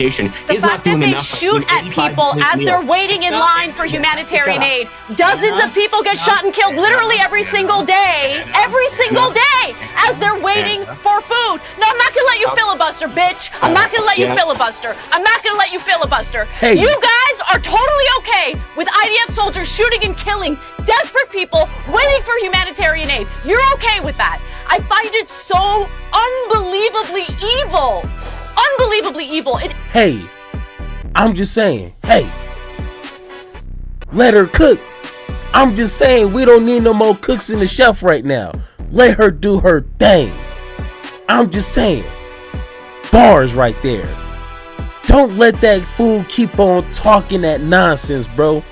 The fact that they shoot at people as they're waiting in line for humanitarian aid. Dozens of people get shot and killed literally every single day as they're waiting for food. No, I'm not gonna let you filibuster, bitch. I'm not gonna let you filibuster. I'm not gonna let you filibuster. Hey. You guys are totally okay with IDF soldiers shooting and killing desperate people waiting for humanitarian aid. You're okay with that. I find it so unbelievably evil. Unbelievably evil. Hey, I'm just saying, hey, let her cook. I'm just saying, we don't need no more cooks in the chef right now. Let her do her thing. I'm just saying, bars right there. Don't let that fool keep on talking that nonsense, bro.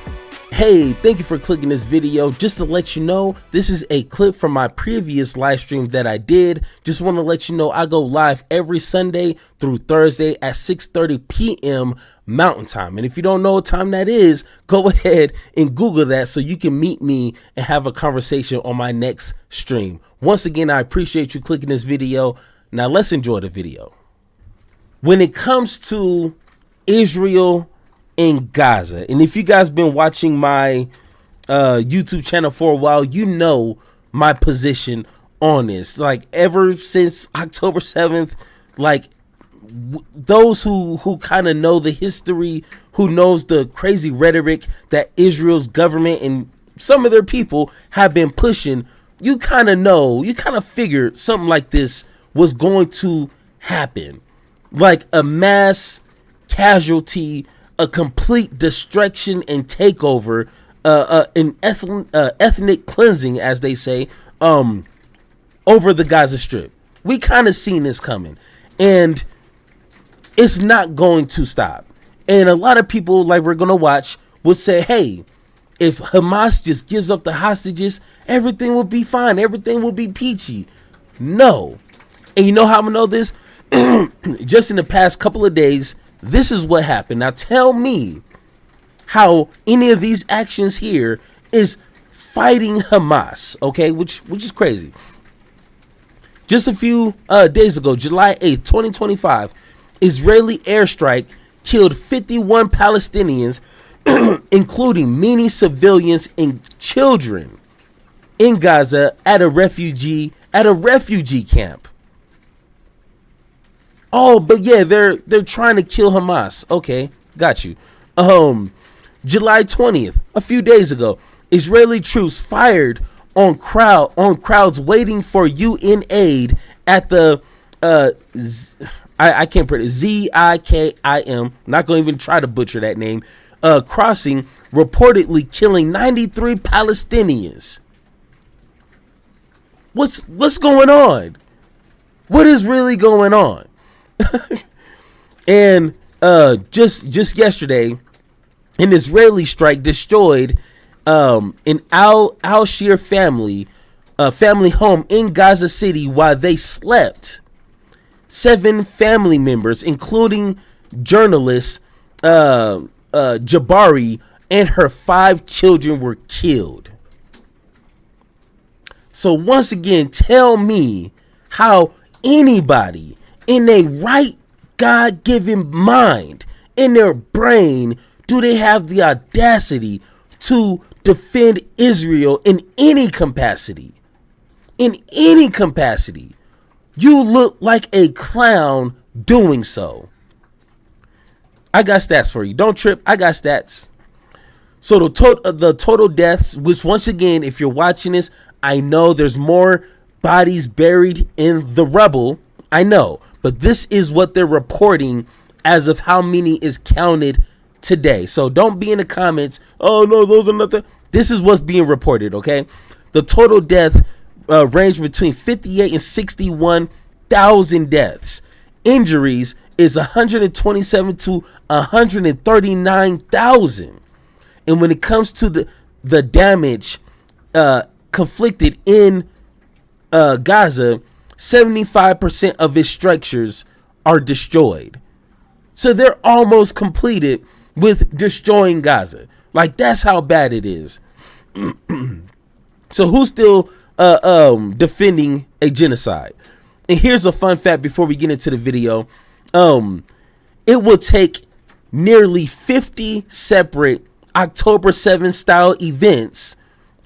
Hey, thank you for clicking this video. Just to let you know, this is a clip from my previous live stream that I did. Just want to let you know I go live every Sunday through Thursday at 6:30 p.m. Mountain Time. And if you don't know what time that is, go ahead and Google that so you can meet me and have a conversation on my next stream. Once again, I appreciate you clicking this video. Now let's enjoy the video. When it comes to Israel in Gaza, and if you guys been watching my YouTube channel for a while, you know my position on this. Like, ever since October 7th, like, those who kind of know the history, who knows the crazy rhetoric that Israel's government and some of their people have been pushing, you kind of know, you kind of figured something like this was going to happen. Like a mass casualty, a complete destruction and takeover, an ethnic cleansing, as they say, over the Gaza Strip. We kind of seen this coming, and it's not going to stop. And a lot of people, like we're going to watch, would say, hey, if Hamas just gives up the hostages, everything will be fine. Everything will be peachy. No. And you know how I know this? Just in the past couple of days, this is what happened. Now tell me how any of these actions here is fighting Hamas, okay? Which is crazy. Just a few days ago, July 8th, 2025, Israeli airstrike killed 51 Palestinians, including many civilians and children in Gaza at a refugee camp. Oh, but yeah, they're trying to kill Hamas. Okay, got you. July 20th, a few days ago, Israeli troops fired on crowds waiting for UN aid at the I can't pronounce Zikim. Not going to even try to butcher that name. Crossing, reportedly killing 93 Palestinians. What's going on? What is really going on? And just yesterday, an Israeli strike destroyed an Al-Shir family home in Gaza City while they slept. 7 family members, including journalist Jabari and her 5 children, were killed. So once again, tell me how anybody in a right God-given mind, in their brain, do they have the audacity to defend Israel in any capacity? In any capacity. You look like a clown doing so. I got stats for you. Don't trip. I got stats. So the total deaths, which once again, if you're watching this, I know there's more bodies buried in the rubble. I know. But this is what they're reporting as of how many is counted today. So don't be in the comments, oh no, those are nothing. This is what's being reported, okay? The total death range between 58 and 61,000 deaths. Injuries is 127 to 139,000. And when it comes to the damage conflicted in Gaza, 75% of its structures are destroyed. So they're almost completed with destroying Gaza. Like, that's how bad it is. So who's still defending a genocide? And here's a fun fact before we get into the video. it will take nearly 50 separate October 7th style events,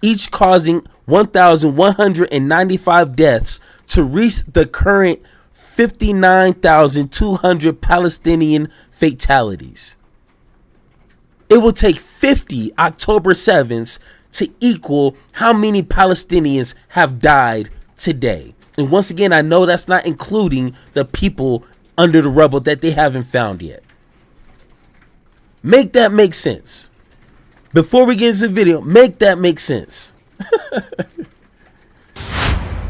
each causing 1,195 deaths, to reach the current 59,200 Palestinian fatalities. It will take 50 October 7ths to equal how many Palestinians have died today. And once again, I know that's not including the people under the rubble that they haven't found yet. Make that make sense. Before we get into the video, make that make sense.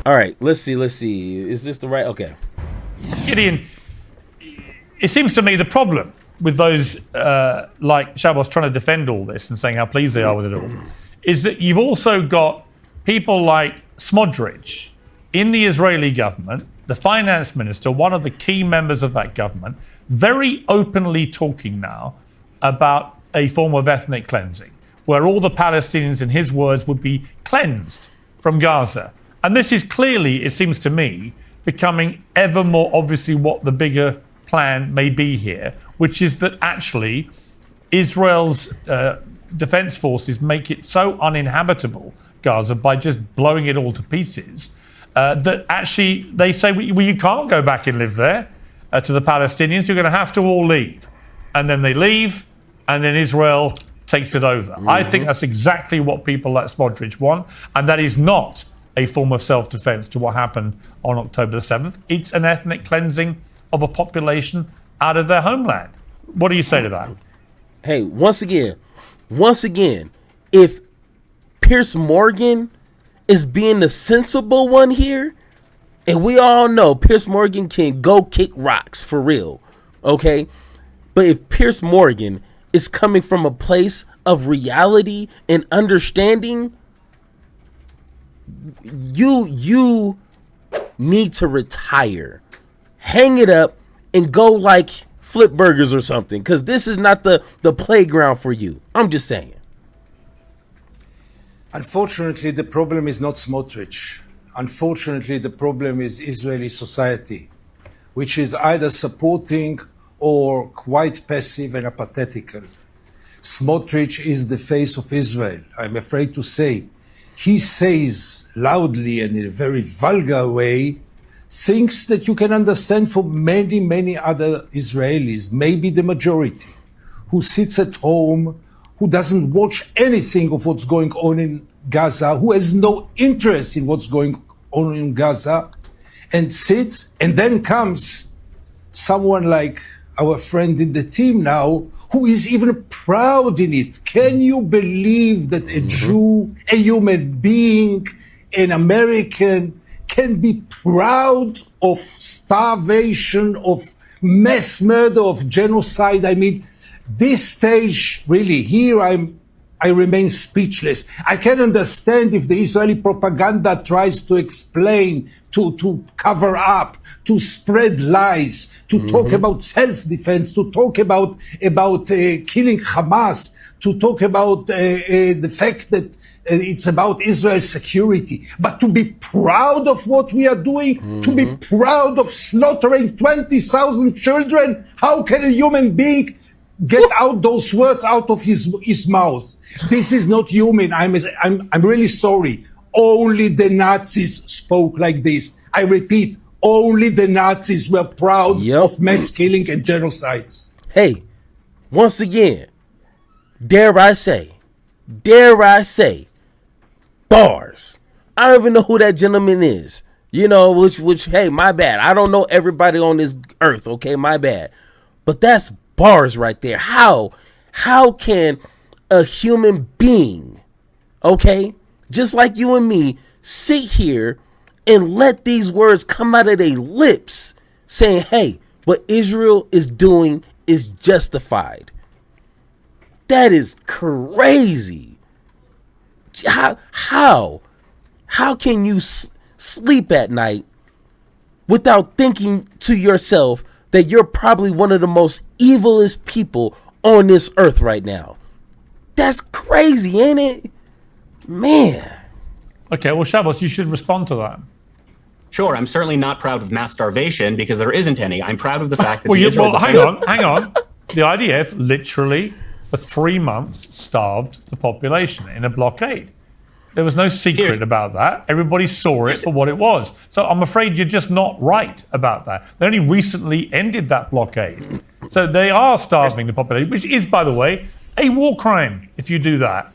All right, let's see. Is this the right? Okay. Gideon, it seems to me the problem with those like Shabbos trying to defend all this and saying how pleased they are with it all is that you've also got people like Smotrich in the Israeli government, the finance minister, one of the key members of that government, very openly talking now about a form of ethnic cleansing, where all the Palestinians, in his words, would be cleansed from Gaza. And this is clearly, it seems to me, becoming ever more obviously what the bigger plan may be here, which is that actually Israel's defense forces make it so uninhabitable, Gaza, by just blowing it all to pieces, that actually they say, well, you can't go back and live there to the Palestinians. You're going to have to all leave. And then they leave, and then Israel takes it over. Mm-hmm. I think that's exactly what people like Smotrich want, and that is not a form of self-defense to what happened on October the 7th. It's an ethnic cleansing of a population out of their homeland. What do you say to that? Hey, once again, if Piers Morgan is being the sensible one here, and we all know Piers Morgan can go kick rocks for real, okay? But if Piers Morgan is coming from a place of reality and understanding, you need to retire, hang it up, and go like flip burgers or something, because this is not the playground for you. I'm just saying. Unfortunately, the problem is not Smotrich. Unfortunately, the problem is Israeli society, which is either supporting or quite passive and apathetical. Smotrich is the face of Israel, I'm afraid to say. He says loudly and in a very vulgar way things that you can understand from many, many other Israelis, maybe the majority, who sits at home, who doesn't watch anything of what's going on in Gaza, who has no interest in what's going on in Gaza, and sits, and then comes someone like our friend in the team now, who is even proud in it. Can you believe that a Jew, a human being, an American, can be proud of starvation, of mass murder, of genocide? I mean, this stage, really, here I remain speechless. I can understand if the Israeli propaganda tries to explain, to cover up, to spread lies, to talk about self-defense, to talk about killing Hamas, to talk about the fact that it's about Israel's security. But to be proud of what we are doing, to be proud of slaughtering 20,000 children, how can a human being get out those words out of his mouth? This is not human. I'm really sorry. Only the Nazis spoke like this. I repeat, only the Nazis were proud of mass killing and genocides. Hey, once again, dare I say, bars. I don't even know who that gentleman is. You know, which, hey, my bad. I don't know everybody on this earth, okay? My bad. But that's bars right there. How can a human being, okay, just like you and me, sit here and let these words come out of their lips saying, hey, what Israel is doing is justified? That is crazy. How can you sleep at night without thinking to yourself that you're probably one of the most evilest people on this earth right now? That's crazy, ain't it? Man. Okay, well, Shabbos, you should respond to that. Sure, I'm certainly not proud of mass starvation because there isn't any. I'm proud of the fact that hang on. The IDF literally, for 3 months, starved the population in a blockade. There was no secret about that. Everybody saw it for what it was. So I'm afraid you're just not right about that. They only recently ended that blockade. So they are starving the population, which is, by the way, a war crime if you do that.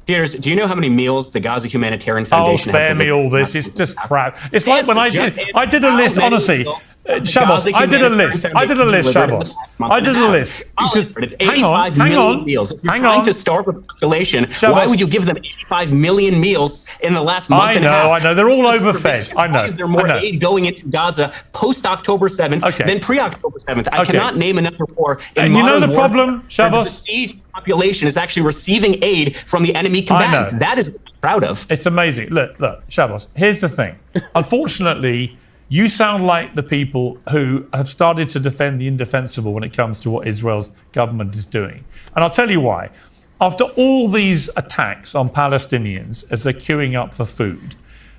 Peters, do you know how many meals the Gaza Humanitarian Foundation spare me all this. It's just crap. It's like when I did a list, honestly. Shabbos, I did a list, Shabbos. I did a list. Hang on. Trying to starve the population, why would you give them 85 million meals in the last month and a half? I know. They're all overfed. I know. Is there more aid going into Gaza post-October 7th than pre-October 7th? I cannot name another war in modern warfare. And you know the problem, Shabbos? The besieged population is actually receiving aid from the enemy combatant. That is what I'm proud of. It's amazing. Look, Shabbos, here's the thing. Unfortunately, you sound like the people who have started to defend the indefensible when it comes to what Israel's government is doing. And I'll tell you why. After all these attacks on Palestinians as they're queuing up for food,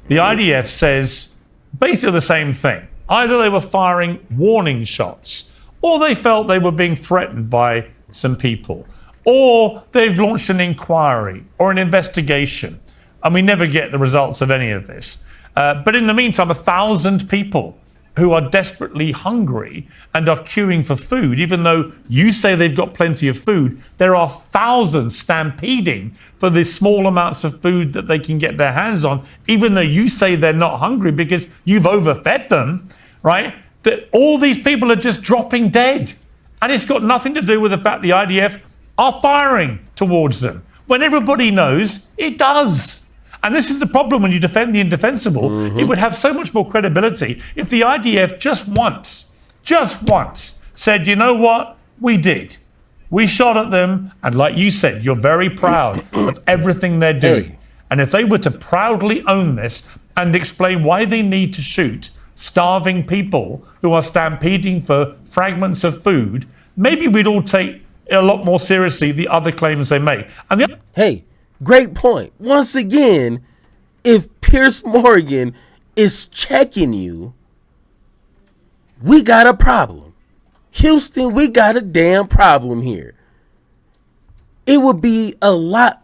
the IDF says basically the same thing. Either they were firing warning shots, or they felt they were being threatened by some people, or they've launched an inquiry or an investigation. And we never get the results of any of this. But in the meantime, 1,000 people who are desperately hungry and are queuing for food, even though you say they've got plenty of food, there are thousands stampeding for the small amounts of food that they can get their hands on, even though you say they're not hungry because you've overfed them, right? That all these people are just dropping dead. And it's got nothing to do with the fact the IDF are firing towards them, when everybody knows it does. And this is the problem when you defend the indefensible. It would have so much more credibility if the IDF just once said, you know what, we did. We shot at them, and like you said, you're very proud of everything they're doing. And if they were to proudly own this and explain why they need to shoot starving people who are stampeding for fragments of food, maybe we'd all take a lot more seriously the other claims they make. And great point. Once again, if Piers Morgan is checking you, we got a problem. Houston, we got a damn problem here. It would be a lot,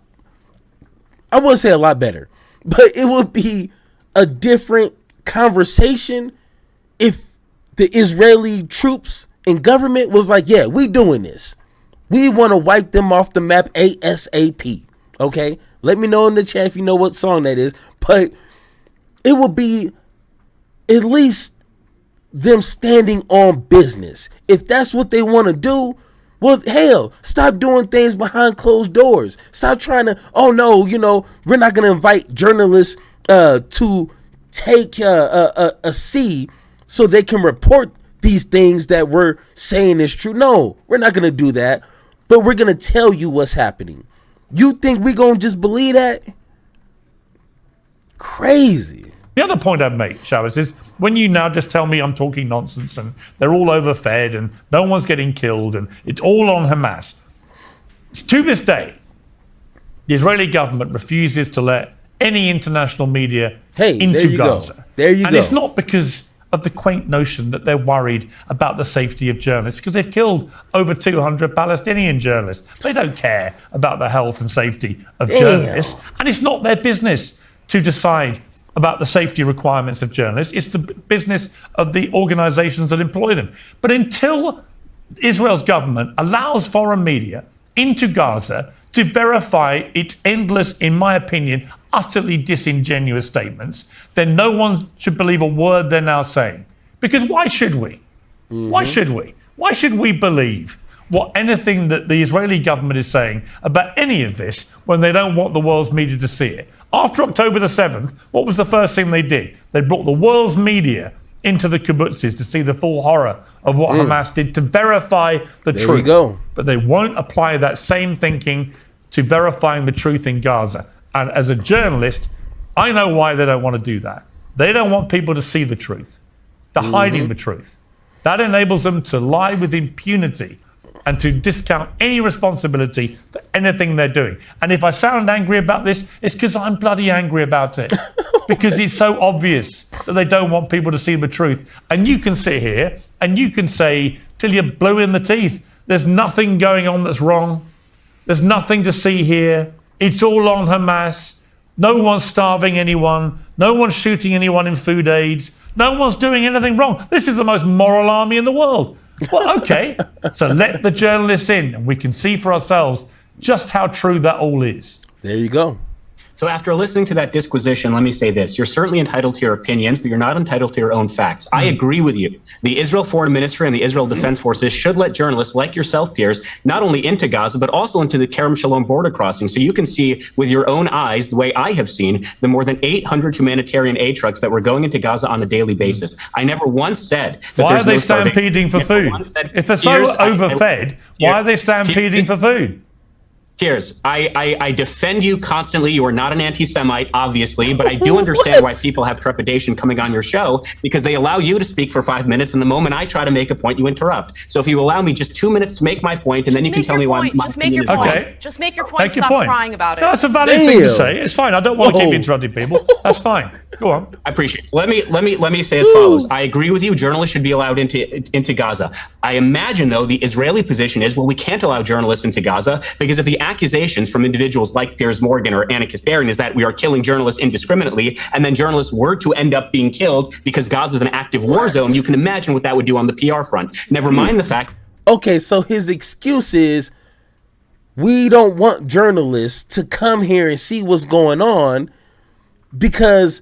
I wouldn't say a lot better, but it would be a different conversation if the Israeli troops and government was like, yeah, we doing this. We want to wipe them off the map ASAP. Okay, let me know in the chat if you know what song that is. But it will be at least them standing on business. If that's what they want to do, well, hell, stop doing things behind closed doors. Stop trying to, oh no, we're not going to invite journalists to take a seat so they can report these things that we're saying is true. No, we're not going to do that. But we're going to tell you what's happening. You think we gonna just believe that? Crazy. The other point I'd make, Shabbos, is when you now just tell me I'm talking nonsense and they're all overfed and no one's getting killed and it's all on Hamas. To this day, the Israeli government refuses to let any international media into Gaza. There you go. And it's not because of the quaint notion that they're worried about the safety of journalists, because they've killed over 200 Palestinian journalists. They don't care about the health and safety of journalists, and it's not their business to decide about the safety requirements of journalists. It's the business of the organizations that employ them. But until Israel's government allows foreign media into Gaza to verify its endless, in my opinion, utterly disingenuous statements, then no one should believe a word they're now saying. Because why should we? Why should we? Why should we believe anything that the Israeli government is saying about any of this when they don't want the world's media to see it? After October the 7th, what was the first thing they did? They brought the world's media into the kibbutzes to see the full horror of what Hamas did, to verify the truth. There you go. But they won't apply that same thinking to verifying the truth in Gaza. And as a journalist, I know why they don't want to do that. They don't want people to see the truth. They're hiding the truth. That enables them to lie with impunity and to discount any responsibility for anything they're doing. And if I sound angry about this, it's because I'm bloody angry about it. Because it's so obvious that they don't want people to see the truth. And you can sit here and you can say till you're blue in the teeth, there's nothing going on that's wrong. There's nothing to see here. It's all on Hamas. No one's starving anyone. No one's shooting anyone in food aids. No one's doing anything wrong. This is the most moral army in the world. Well, okay. So let the journalists in and we can see for ourselves just how true that all is. There you go. So after listening to that disquisition, let me say this. You're certainly entitled to your opinions, but you're not entitled to your own facts. I agree with you. The Israel Foreign Ministry and the Israel Defense Forces should let journalists like yourself, Piers, not only into Gaza, but also into the Kerem Shalom border crossing. So you can see with your own eyes, the way I have seen, the more than 800 humanitarian aid trucks that were going into Gaza on a daily basis. I never once said that why there's are they no stampeding for food? If they're so overfed, why are they stampeding for food? Piers, I defend you constantly. You are not an anti-Semite, obviously, but I do understand why people have trepidation coming on your show because they allow you to speak for 5 minutes, and the moment I try to make a point, you interrupt. So if you allow me just 2 minutes to make my point, and then you can tell me why. Just make your point. Okay. Just make your point. Stop crying about it. No, that's a valid thing to say. It's fine. I don't want to keep interrupting people. That's fine. Go on. I appreciate it. Let me say as follows. I agree with you. Journalists should be allowed into Gaza. I imagine, though, the Israeli position is, well, we can't allow journalists into Gaza because if the accusations from individuals like Piers Morgan or Anna Kasparian is that we are killing journalists indiscriminately, and then journalists were to end up being killed because Gaza is an active war zone, you can imagine what that would do on the PR front. Never mind the fact. Okay, so his excuse is we don't want journalists to come here and see what's going on because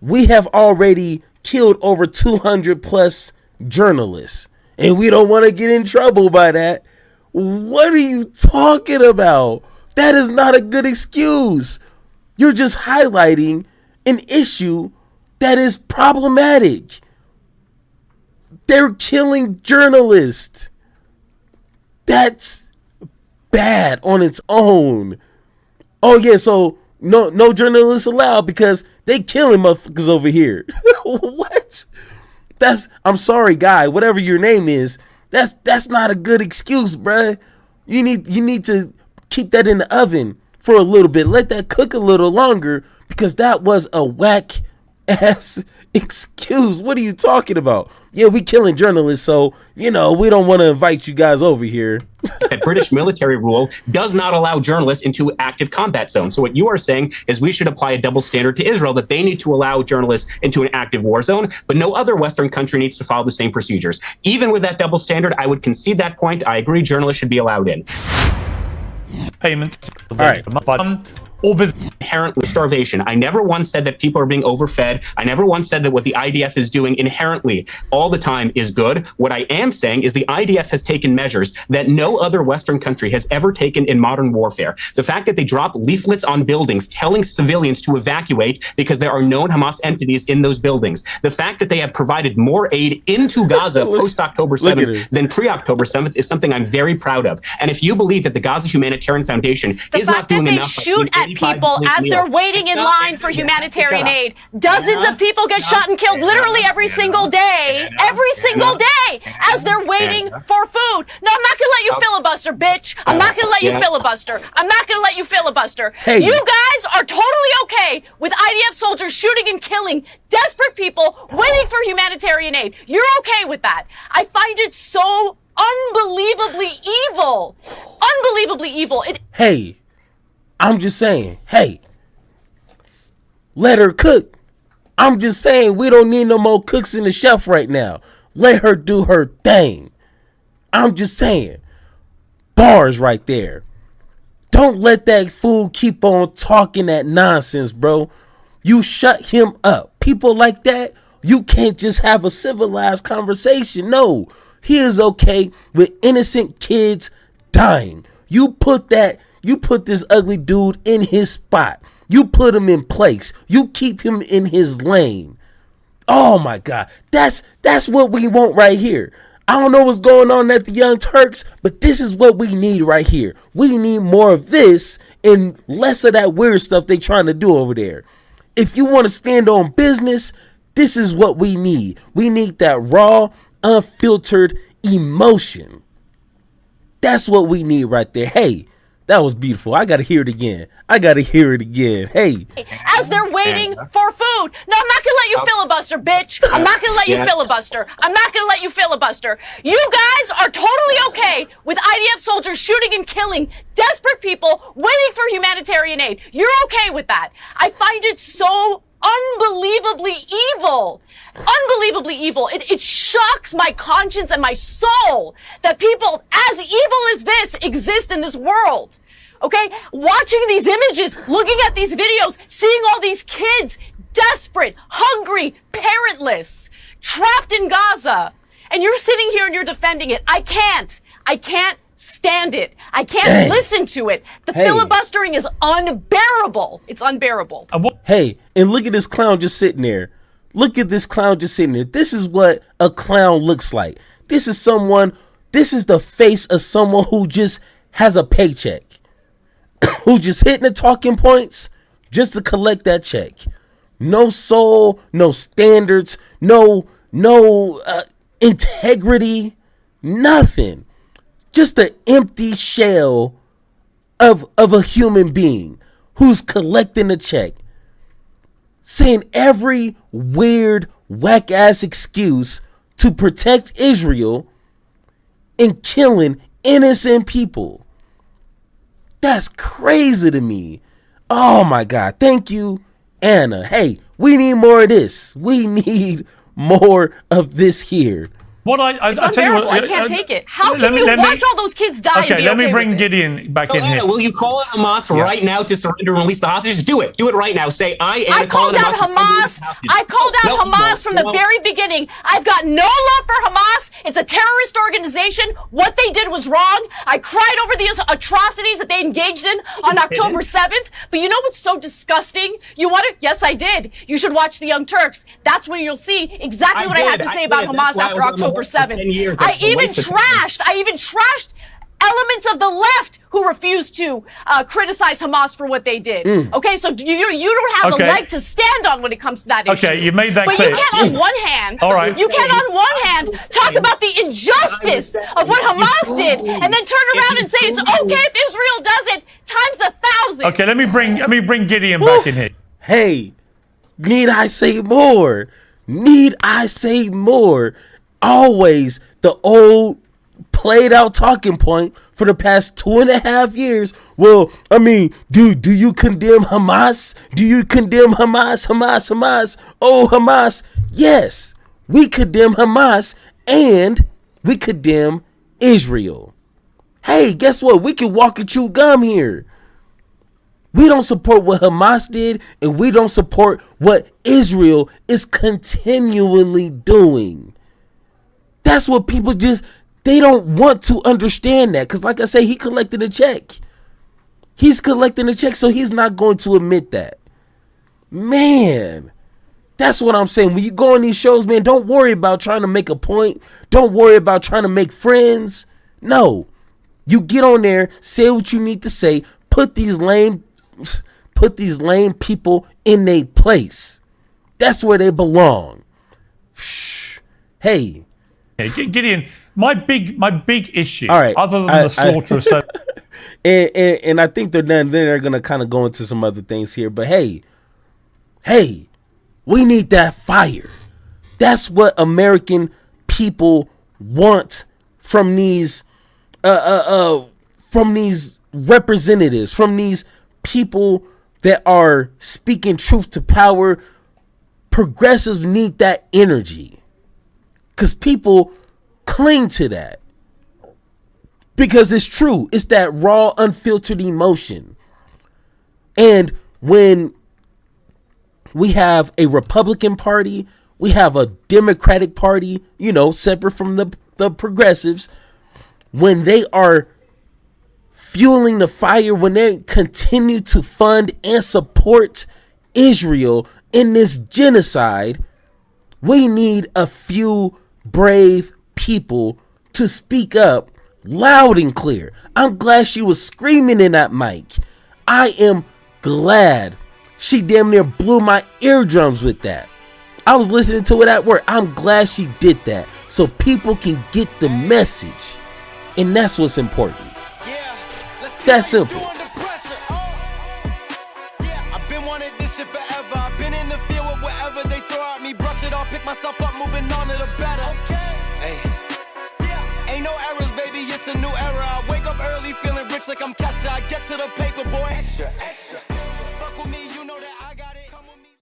we have already killed over 200 plus journalists and we don't want to get in trouble by that. What are you talking about? That is not a good excuse. You're just highlighting an issue that is problematic. They're killing journalists. That's bad on its own. Oh yeah, so no journalists allowed because they killing motherfuckers over here. What? I'm sorry, guy, whatever your name is, that's not a good excuse, bruh. You need to keep that in the oven for a little bit. Let that cook a little longer because that was a whack ass excuse. What are you talking about? Yeah, we killing journalists, so, we don't want to invite you guys over here. That British military rule does not allow journalists into active combat zones. So what you are saying is we should apply a double standard to Israel, that they need to allow journalists into an active war zone, but no other Western country needs to follow the same procedures. Even with that double standard, I would concede that point. I agree journalists should be allowed in. Payments. All right. Or visit. Inherently starvation. I never once said that people are being overfed. I never once said that what the IDF is doing inherently all the time is good. What I am saying is the IDF has taken measures that no other Western country has ever taken in modern warfare. The fact that they drop leaflets on buildings telling civilians to evacuate because there are known Hamas entities in those buildings. The fact that they have provided more aid into Gaza post-October 7th than pre-October 7th is something I'm very proud of. And if you believe that the Gaza Humanitarian Foundation is not doing enough, shoot at people as they're waiting in line for humanitarian aid. Dozens of people get shot and killed literally every single day as they're waiting for food. No, I'm not going to let you filibuster, bitch. I'm not going to let you filibuster. I'm not going to let you filibuster. Hey. You guys are totally okay with IDF soldiers shooting and killing desperate people waiting for humanitarian aid. You're okay with that. I find it so unbelievably evil. Unbelievably evil. Hey. I'm just saying, hey, let her cook. I'm just saying we don't need no more cooks in the chef right now. Let her do her thing. I'm just saying, bars right there. Don't let that fool keep on talking that nonsense, bro. You shut him up. People like that, you can't just have a civilized conversation. No, he is okay with innocent kids dying. You put this ugly dude in his spot. You put him in place. You keep him in his lane. Oh my God. That's what we want right here. I don't know what's going on at the Young Turks, but this is what we need right here. We need more of this and less of that weird stuff they trying to do over there. If you want to stand on business, this is what we need. We need that raw, unfiltered emotion. That's what we need right there. Hey, that was beautiful. I got to hear it again. Hey. As they're waiting for food. No, I'm not going to let you filibuster, bitch. I'm not going to let you filibuster. You guys are totally okay with IDF soldiers shooting and killing desperate people waiting for humanitarian aid. You're okay with that. I find it so unbelievably evil. It shocks my conscience and my soul that people as evil as this exist in this world. Okay? Watching these images, looking at these videos, seeing all these kids desperate, hungry, parentless, trapped in Gaza. And you're sitting here and you're defending it. I can't stand it. I can't listen to it. The filibustering is unbearable. It's unbearable. Hey, and look at this clown just sitting there. This is what a clown looks like. This is the face of someone who just has a paycheck. Who just hitting the talking points just to collect that check. No soul, no standards, no integrity, nothing. Just an empty shell of a human being who's collecting a check, saying every weird, whack-ass excuse to protect Israel and killing innocent people. That's crazy to me. Oh my God. Thank you, Anna. Hey, we need more of this. We need more of this here. I tell you what, I can't take it. How can you watch all those kids die? Okay, let me bring Gideon back in here. Will you call on Hamas right now to surrender and release the hostages? Do it right now. Say I called out Hamas. I called out Hamas from the very beginning. I've got no love for Hamas. It's a terrorist organization. What they did was wrong. I cried over the atrocities that they engaged in on October 7th. But you know what's so disgusting? You want to? Yes, I did. You should watch The Young Turks. That's where you'll see exactly what I had to say about Hamas after October 7th. I even trashed elements of the left who refused to criticize Hamas for what they did. Okay, so you don't have a leg to stand on when it comes to that issue. Okay, you made that but clear. You can't on one hand, talk about the injustice of what Hamas did, and then turn around and say it's okay if Israel does it times 1,000. Okay, let me bring Gideon back in here. Hey, need I say more? Always the old played out talking point for the past 2.5 years. Well, I mean, do you condemn Hamas? Hamas? Oh, Hamas. Yes, we condemn Hamas and we condemn Israel. Hey, guess what? We can walk and chew gum here. We don't support what Hamas did, and we don't support what Israel is continually doing. That's what people they don't want to understand that. Because like I say, he collected a check. He's collecting a check, so he's not going to admit that. Man, that's what I'm saying. When you go on these shows, man, don't worry about trying to make a point. Don't worry about trying to make friends. No, you get on there, say what you need to say, put these lame people in their place. That's where they belong. Hey, Gideon, my big issue, right, other than the slaughter of so and I think they're gonna kind of go into some other things here, but hey, we need that fire. That's what American people want from these representatives, from these people that are speaking truth to power. Progressives need that energy. Because people cling to that. Because it's true. It's that raw, unfiltered emotion. And when we have a Republican Party, we have a Democratic Party, separate from the progressives, when they are fueling the fire, when they continue to fund and support Israel in this genocide, we need a few brave people to speak up loud and clear. I'm glad she was screaming in that mic. I am glad she damn near blew my eardrums with that. I was listening to it at work. I'm glad she did that so people can get the message. And that's what's important. That's simple. I've been wanting this shit forever. I've been in the field with whatever they throw at me. Brush it off, pick myself up, moving on to the better. Hey. Ain't no errors, baby, it's a new era. I wake up early, feeling rich like I'm Kesha. I get to the paper, boy. Extra, extra.